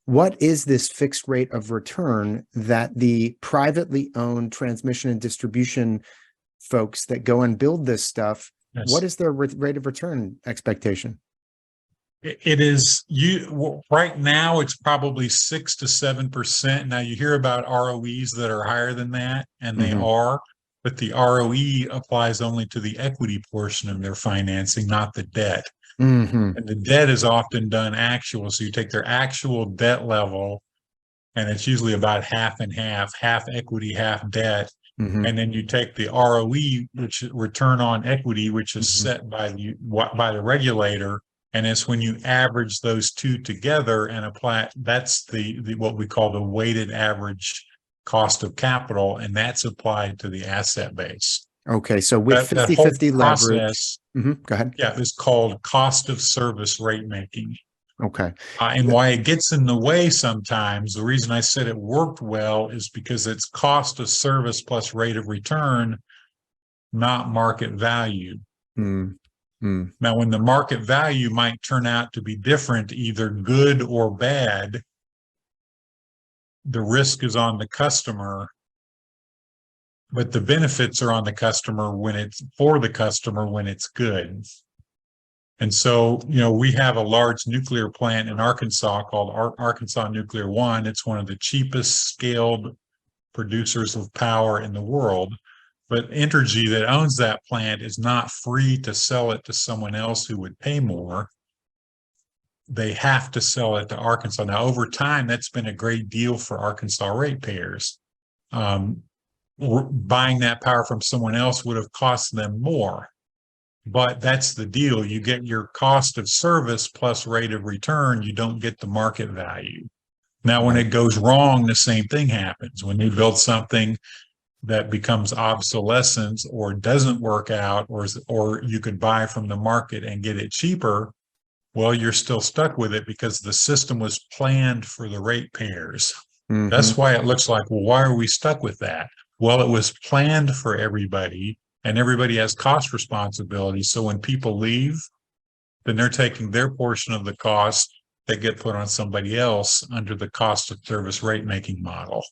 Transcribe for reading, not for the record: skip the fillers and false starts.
what is this fixed rate of return that the privately owned transmission and distribution folks that go and build this stuff, what is their rate of return expectation? It is right now, it's probably 6 to 7%. Now you hear about ROEs that are higher than that, and they are, but the ROE applies only to the equity portion of their financing, not the debt. And the debt is often done actual. So you take their actual debt level, and it's usually about half and half equity, half debt. And then you take the ROE, which is return on equity, which is set by the regulator. And it's when you average those two together and apply, that's the what we call the weighted average cost of capital, and that's applied to the asset base. Okay, so with 50-50 leverage, go ahead. Yeah, it's called cost of service rate making. Okay. And why it gets in the way sometimes, the reason I said it worked well is because it's cost of service plus rate of return, not market value. Now, when the market value might turn out to be different, either good or bad, the risk is on the customer, but the benefits are on the customer when it's for the customer when it's good. And so, we have a large nuclear plant in Arkansas called Arkansas Nuclear One. It's one of the cheapest scaled producers of power in the world. But Entergy that owns that plant is not free to sell it to someone else who would pay more. They have to sell it to Arkansas. Now, over time, that's been a great deal for Arkansas ratepayers. Buying that power from someone else would have cost them more. But that's the deal. You get your cost of service plus rate of return. You don't get the market value. Now, when it goes wrong, the same thing happens. When you build something that becomes obsolescence or doesn't work out, or you could buy from the market and get it cheaper, well, you're still stuck with it because the system was planned for the ratepayers. That's why it looks like, well, why are we stuck with that? Well, it was planned for everybody, and everybody has cost responsibility. So when people leave, then they're taking their portion of the cost that get put on somebody else under the cost of service rate making model.